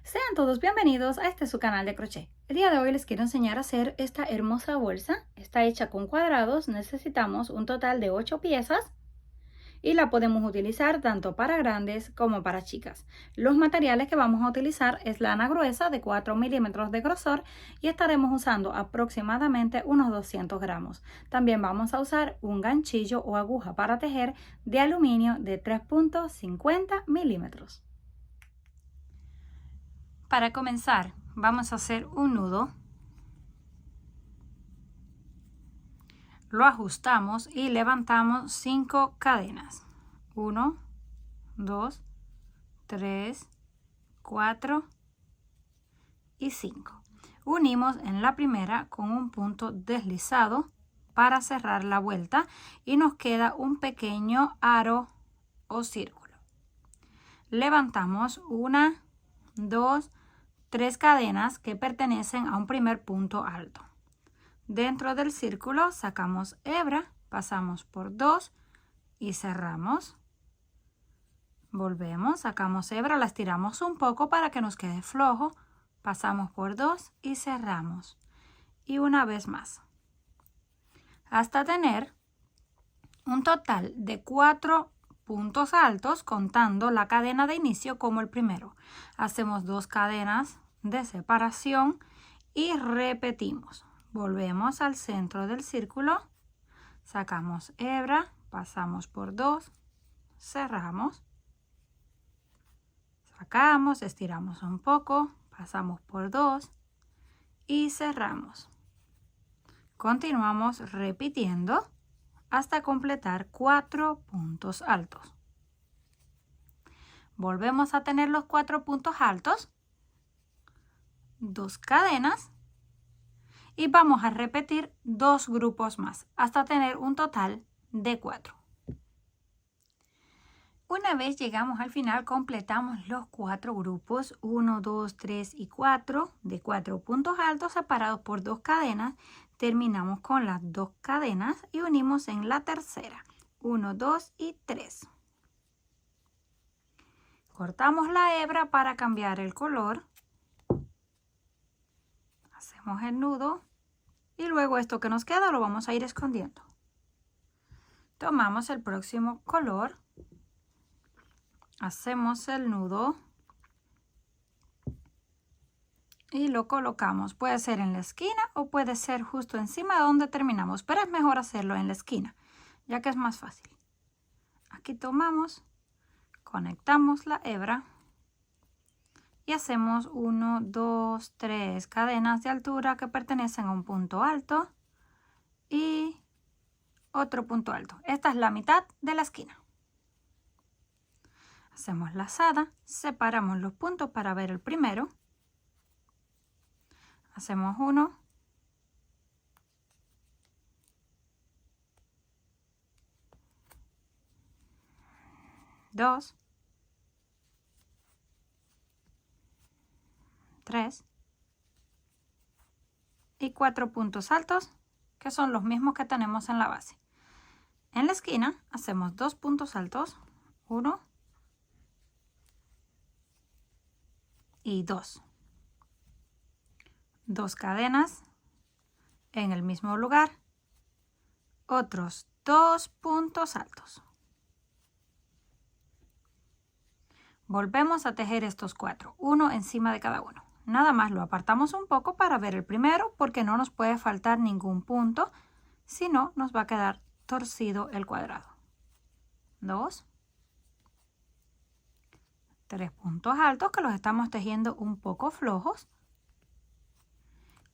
Sean todos bienvenidos a su canal de crochet. El día de hoy les quiero enseñar a hacer esta hermosa bolsa. Está hecha con cuadrados, necesitamos un total de 8 piezas y la podemos utilizar tanto para grandes como para chicas. Los materiales que vamos a utilizar es lana gruesa de 4 milímetros de grosor y estaremos usando aproximadamente unos 200 gramos. También vamos a usar un ganchillo o aguja para tejer de aluminio de 3.50 milímetros. Para comenzar, vamos a hacer un nudo. Lo ajustamos y levantamos 5 cadenas. 1, 2, 3, 4 y 5. Unimos en la primera con un punto deslizado para cerrar la vuelta y nos queda un pequeño aro o círculo. Levantamos 1, 2, 3 cadenas que pertenecen a un primer punto alto. Dentro del círculo sacamos hebra, pasamos por 2 y cerramos. Volvemos, sacamos hebra, la estiramos un poco para que nos quede flojo, pasamos por 2 y cerramos. Y una vez más, hasta tener un total de 4 puntos altos contando la cadena de inicio como el primero. Hacemos 2 cadenas de separación y repetimos. Volvemos al centro del círculo, sacamos hebra, pasamos por 2, cerramos, sacamos, estiramos un poco, pasamos por 2 y cerramos. Continuamos repitiendo hasta completar 4 puntos altos. Volvemos a tener los 4 puntos altos, 2 cadenas y vamos a repetir 2 grupos más hasta tener un total de 4. Una vez llegamos al final, completamos los 4 grupos, 1, 2, 3 y 4, de 4 puntos altos separados por 2 cadenas. Terminamos con las 2 cadenas y unimos en la tercera, 1, 2 y 3. Cortamos la hebra para cambiar el color. Hacemos el nudo y luego esto que nos queda lo vamos a ir escondiendo. Tomamos el próximo color. Hacemos el nudo y lo colocamos. Puede ser en la esquina o puede ser justo encima donde terminamos, pero es mejor hacerlo en la esquina, ya que es más fácil. Aquí tomamos, conectamos la hebra y hacemos 1, 2, 3 cadenas de altura que pertenecen a un punto alto y otro punto alto. Esta es la mitad de la esquina. Hacemos lazada, separamos los puntos para ver el primero. Hacemos 1, 2, 3 y 4 puntos altos que son los mismos que tenemos en la base. En la esquina hacemos 2 puntos altos, 1 y 2. 2 cadenas en el mismo lugar, otros 2 puntos altos. Volvemos a tejer estos 4, uno encima de cada uno. Nada más lo apartamos un poco para ver el primero porque no nos puede faltar ningún punto, si no nos va a quedar torcido el cuadrado. 2, 3 puntos altos que los estamos tejiendo un poco flojos,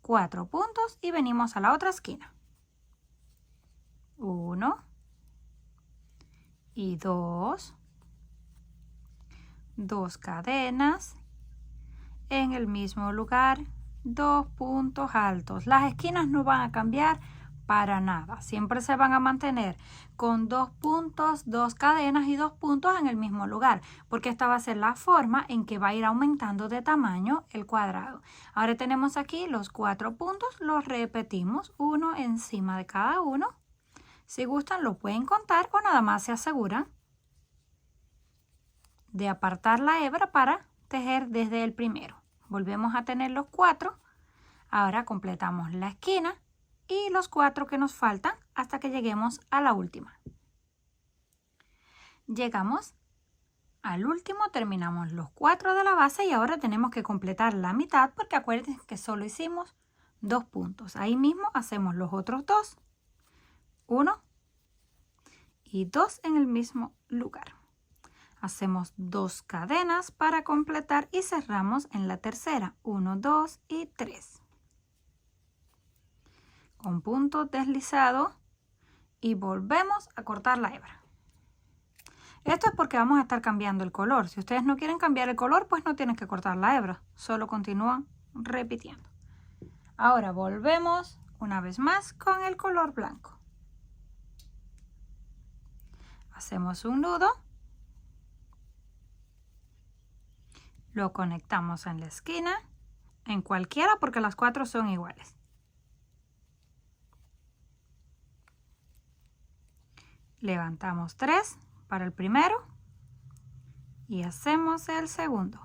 4 puntos y venimos a la otra esquina. 1 y 2, 2 cadenas en el mismo lugar, 2 puntos altos. Las esquinas no van a cambiar para nada, siempre se van a mantener con 2 puntos, 2 cadenas y 2 puntos en el mismo lugar, porque esta va a ser la forma en que va a ir aumentando de tamaño el cuadrado. Ahora tenemos aquí los 4 puntos, los repetimos, uno encima de cada uno. Si gustan lo pueden contar o nada más se aseguran de apartar la hebra para tejer desde el primero. Volvemos a tener los 4. Ahora completamos la esquina y los 4 que nos faltan hasta que lleguemos a la última. Llegamos al último, terminamos los 4 de la base y ahora tenemos que completar la mitad porque acuérdense que solo hicimos 2 puntos. Ahí mismo hacemos los otros 2, 1 y 2 en el mismo lugar. Hacemos 2 cadenas para completar y cerramos en la tercera, 1, 2 y 3. Con punto deslizado y volvemos a cortar la hebra. Esto es porque vamos a estar cambiando el color. Si ustedes no quieren cambiar el color, pues no tienen que cortar la hebra. Solo continúan repitiendo. Ahora volvemos una vez más con el color blanco. Hacemos un nudo. Lo conectamos en la esquina, en cualquiera porque las 4 son iguales. Levantamos 3 para el primero y hacemos el segundo.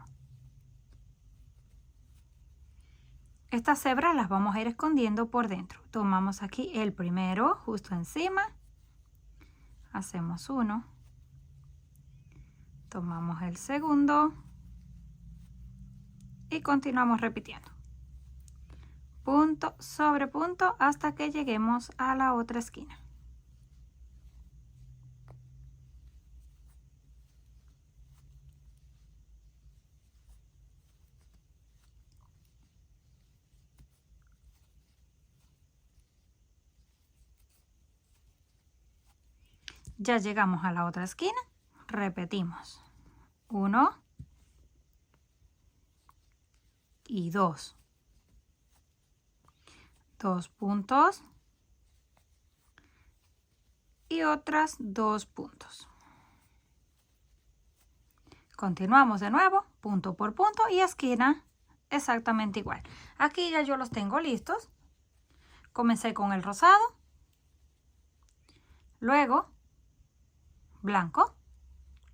Estas hebras las vamos a ir escondiendo por dentro. Tomamos aquí el primero justo encima, hacemos uno, tomamos el segundo y continuamos repitiendo. Punto sobre punto hasta que lleguemos a la otra esquina. Ya llegamos a la otra esquina, repetimos 1 y 2. 2 puntos y otras 2 puntos. Continuamos de nuevo, punto por punto y esquina exactamente igual. Aquí ya yo los tengo listos. Comencé con el rosado, luego blanco,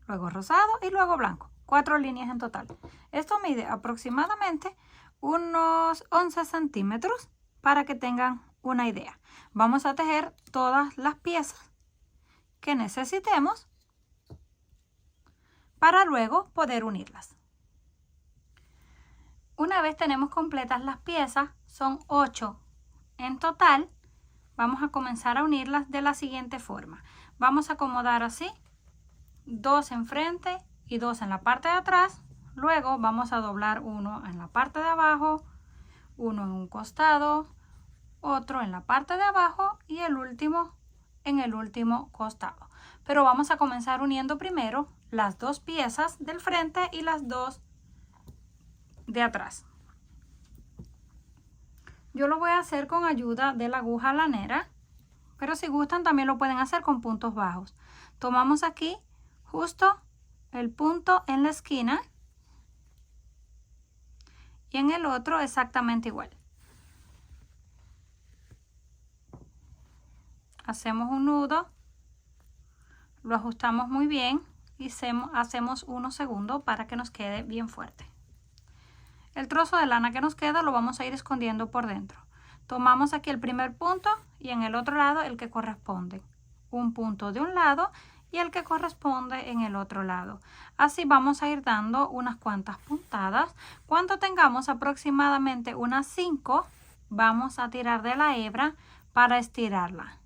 luego rosado y luego blanco. 4 líneas en total. Esto mide aproximadamente unos 11 centímetros para que tengan una idea. Vamos a tejer todas las piezas que necesitemos para luego poder unirlas. Una vez tenemos completas las piezas, son 8 en total, vamos a comenzar a unirlas de la siguiente forma. Vamos a acomodar así, 2 enfrente y 2 en la parte de atrás. Luego vamos a doblar uno en la parte de abajo, uno en un costado, otro en la parte de abajo y el último en el último costado. Pero vamos a comenzar uniendo primero las 2 piezas del frente y las 2 de atrás. Yo lo voy a hacer con ayuda de la aguja lanera, pero si gustan también lo pueden hacer con puntos bajos. Tomamos aquí justo el punto en la esquina y en el otro exactamente igual. Hacemos un nudo, lo ajustamos muy bien y hacemos unos segundos para que nos quede bien fuerte. El trozo de lana que nos queda lo vamos a ir escondiendo por dentro. Tomamos aquí el primer punto y en el otro lado el que corresponde. Un punto de un lado y el que corresponde en el otro lado. Así vamos a ir dando unas cuantas puntadas. Cuando tengamos aproximadamente unas 5, vamos a tirar de la hebra para estirarla.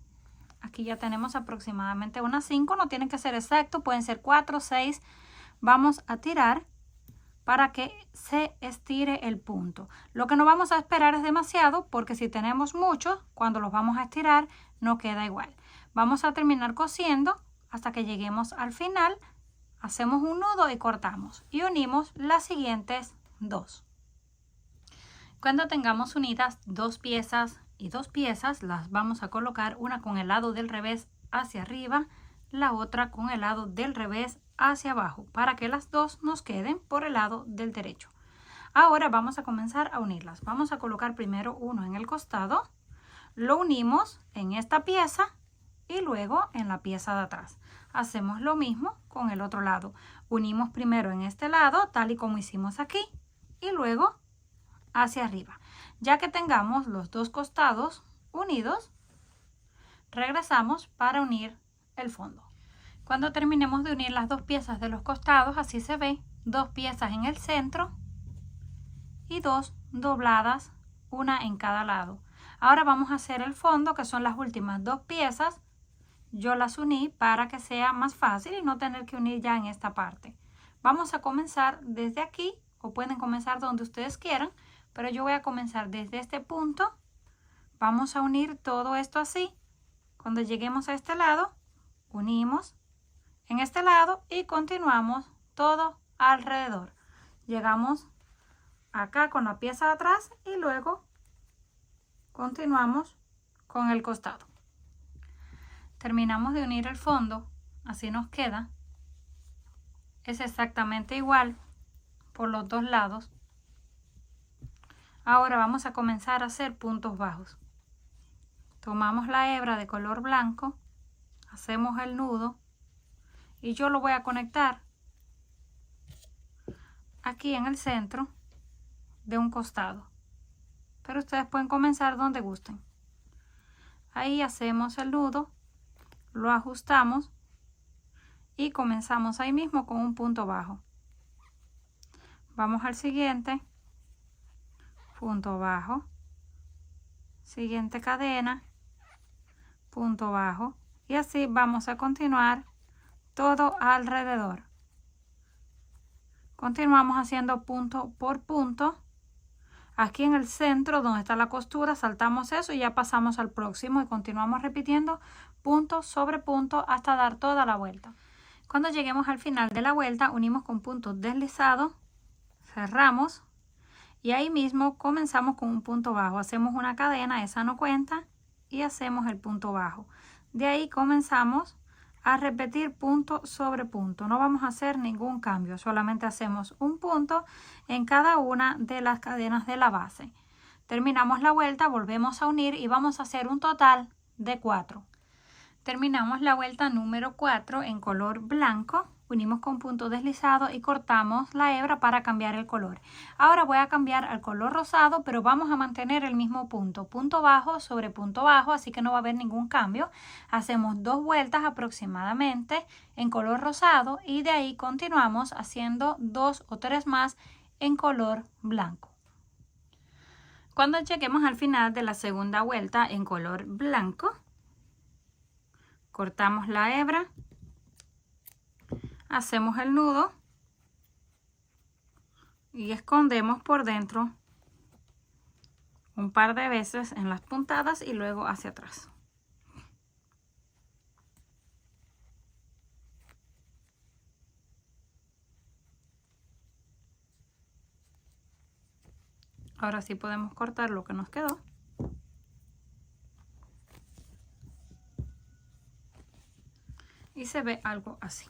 Aquí ya tenemos aproximadamente unas 5, no tienen que ser exacto, pueden ser 4 o 6. Vamos a tirar para que se estire el punto. Lo que no vamos a esperar es demasiado porque si tenemos muchos, cuando los vamos a estirar no queda igual. Vamos a terminar cosiendo hasta que lleguemos al final. Hacemos un nudo y cortamos y unimos las siguientes 2. Cuando tengamos unidas 2 piezas y 2 piezas, las vamos a colocar una con el lado del revés hacia arriba, la otra con el lado del revés hacia abajo, para que las 2 nos queden por el lado del derecho. Ahora vamos a comenzar a unirlas. Vamos a colocar primero uno en el costado, lo unimos en esta pieza y luego en la pieza de atrás. Hacemos lo mismo con el otro lado. Unimos primero en este lado, tal y como hicimos aquí, y luego hacia arriba. Ya que tengamos los dos costados unidos, regresamos para unir el fondo. Cuando terminemos de unir las dos piezas de los costados, así se ve, dos piezas en el centro y dos dobladas, una en cada lado. Ahora vamos a hacer el fondo, que son las últimas dos piezas. Yo las uní para que sea más fácil y no tener que unir ya en esta parte. Vamos a comenzar desde aquí, o pueden comenzar donde ustedes quieran, pero yo voy a comenzar desde este punto. Vamos a unir todo esto así. Cuando lleguemos a este lado, unimos en este lado y continuamos todo alrededor. Llegamos acá con la pieza de atrás y luego continuamos con el costado. Terminamos de unir el fondo, así nos queda. Es exactamente igual por los dos lados. Ahora vamos a comenzar a hacer puntos bajos. Tomamos la hebra de color blanco, hacemos el nudo y yo lo voy a conectar aquí en el centro de un costado, pero ustedes pueden comenzar donde gusten. Ahí hacemos el nudo, lo ajustamos y comenzamos ahí mismo con un punto bajo. Vamos al siguiente, punto bajo, siguiente cadena, punto bajo, y así vamos a continuar todo alrededor. Continuamos haciendo punto por punto. Aquí en el centro donde está la costura saltamos eso y ya pasamos al próximo y continuamos repitiendo punto sobre punto hasta dar toda la vuelta. Cuando lleguemos al final de la vuelta, unimos con puntos deslizados, cerramos y ahí mismo comenzamos con un punto bajo. Hacemos una cadena, esa no cuenta, y hacemos el punto bajo. De ahí comenzamos a repetir punto sobre punto. No vamos a hacer ningún cambio, solamente hacemos un punto en cada una de las cadenas de la base. Terminamos la vuelta, volvemos a unir y vamos a hacer un total de 4. Terminamos la vuelta número 4 en color blanco, unimos con punto deslizado y cortamos la hebra para cambiar el color. Ahora voy a cambiar al color rosado, pero vamos a mantener el mismo punto, punto bajo sobre punto bajo, así que no va a haber ningún cambio. Hacemos 2 vueltas aproximadamente en color rosado y de ahí continuamos haciendo 2 o 3 más en color blanco. Cuando lleguemos al final de la segunda vuelta en color blanco, cortamos la hebra, hacemos el nudo y escondemos por dentro un par de veces en las puntadas y luego hacia atrás. Ahora sí podemos cortar lo que nos quedó. Y se ve algo así.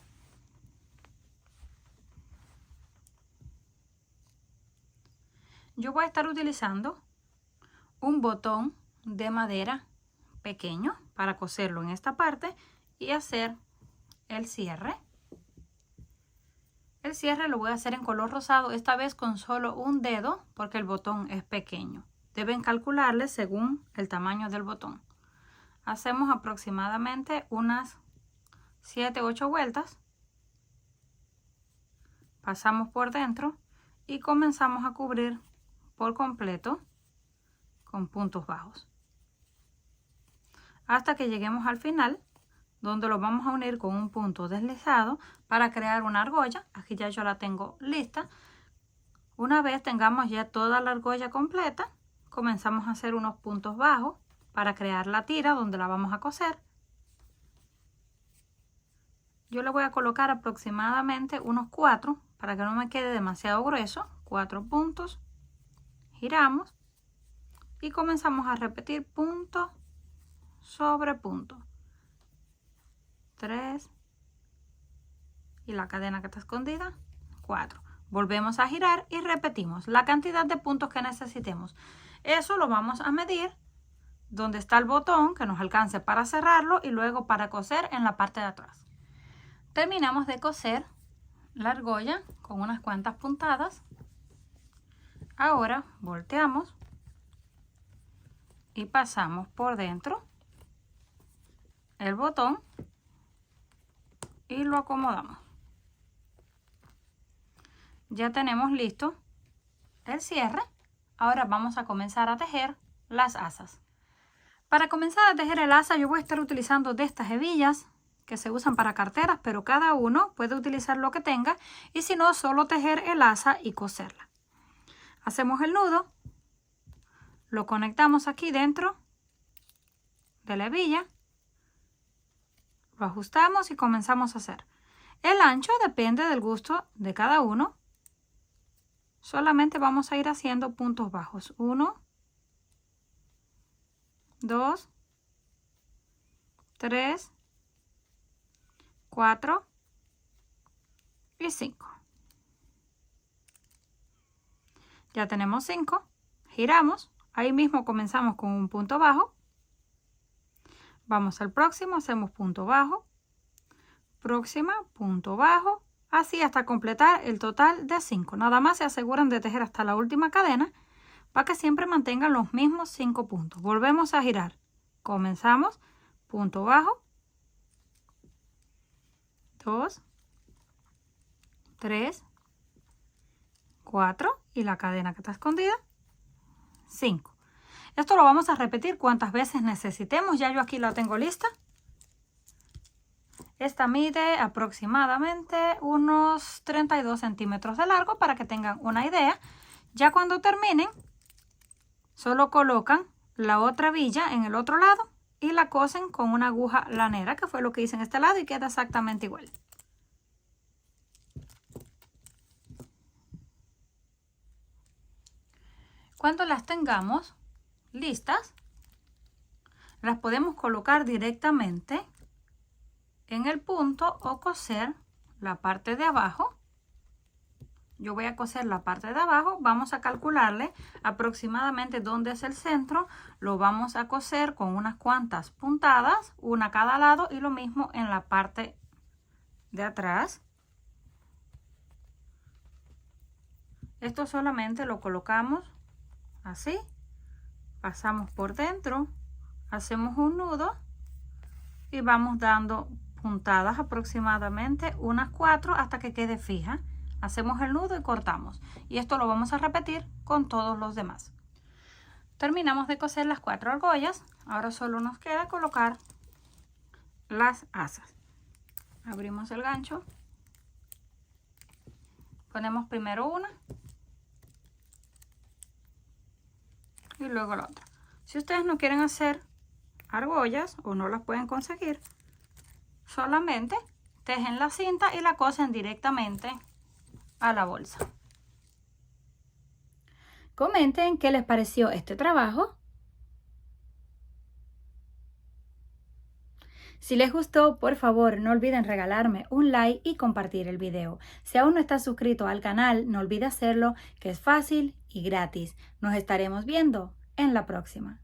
Yo voy a estar utilizando un botón de madera pequeño para coserlo en esta parte y hacer el cierre. El cierre lo voy a hacer en color rosado, esta vez con solo un dedo porque el botón es pequeño. Deben calcularle según el tamaño del botón. Hacemos aproximadamente unas 7 u 8 vueltas. Pasamos por dentro y comenzamos a cubrir por completo con puntos bajos hasta que lleguemos al final, donde lo vamos a unir con un punto deslizado para crear una argolla. Aquí ya yo la tengo lista. Una vez tengamos ya toda la argolla completa, comenzamos a hacer unos puntos bajos para crear la tira donde la vamos a coser. Yo le voy a colocar aproximadamente unos 4 para que no me quede demasiado grueso. 4 puntos, giramos y comenzamos a repetir punto sobre punto. 3 y la cadena que está escondida, 4. Volvemos a girar y repetimos la cantidad de puntos que necesitemos. Eso lo vamos a medir donde está el botón que nos alcance para cerrarlo y luego para coser en la parte de atrás. Terminamos de coser la argolla con unas cuantas puntadas. Ahora volteamos y pasamos por dentro el botón y lo acomodamos. Ya tenemos listo el cierre. Ahora vamos a comenzar a tejer las asas. Para comenzar a tejer el asa yo voy a estar utilizando de estas hebillas que se usan para carteras, pero cada uno puede utilizar lo que tenga, y si no, solo tejer el asa y coserla. Hacemos el nudo, lo conectamos aquí dentro de la hebilla, lo ajustamos y comenzamos a hacer. El ancho depende del gusto de cada uno. Solamente vamos a ir haciendo puntos bajos. 1, 2, 3, 4 y 5. Ya tenemos 5. Giramos. Ahí mismo comenzamos con un punto bajo. Vamos al próximo, hacemos punto bajo. Próxima, punto bajo. Así hasta completar el total de 5. Nada más se aseguran de tejer hasta la última cadena para que siempre mantengan los mismos 5 puntos. Volvemos a girar. Comenzamos, punto bajo. 2, 3, 4 y la cadena que está escondida, 5. Esto lo vamos a repetir cuantas veces necesitemos. Ya yo aquí la tengo lista. Esta mide aproximadamente unos 32 centímetros de largo para que tengan una idea. Ya cuando terminen, solo colocan la otra hebilla en el otro lado y la cosen con una aguja lanera, que fue lo que hice en este lado, y queda exactamente igual. Cuando las tengamos listas, las podemos colocar directamente en el punto o coser la parte de abajo. Yo voy a coser la parte de abajo. Vamos a calcularle aproximadamente dónde es el centro. Lo vamos a coser con unas cuantas puntadas, una a cada lado, y lo mismo en la parte de atrás. Esto solamente lo colocamos así, pasamos por dentro, hacemos un nudo y vamos dando puntadas aproximadamente unas 4 hasta que quede fija. Hacemos el nudo y cortamos, y esto lo vamos a repetir con todos los demás. Terminamos de coser las 4 argollas. Ahora solo nos queda colocar las asas. Abrimos el gancho, ponemos primero una y luego la otra. Si ustedes no quieren hacer argollas o no las pueden conseguir, solamente tejen la cinta y la cosen directamente a la bolsa. Comenten qué les pareció este trabajo. Si les gustó, por favor, no olviden regalarme un like y compartir el video. Si aún no estás suscrito al canal, no olvides hacerlo, que es fácil y gratis. Nos estaremos viendo en la próxima.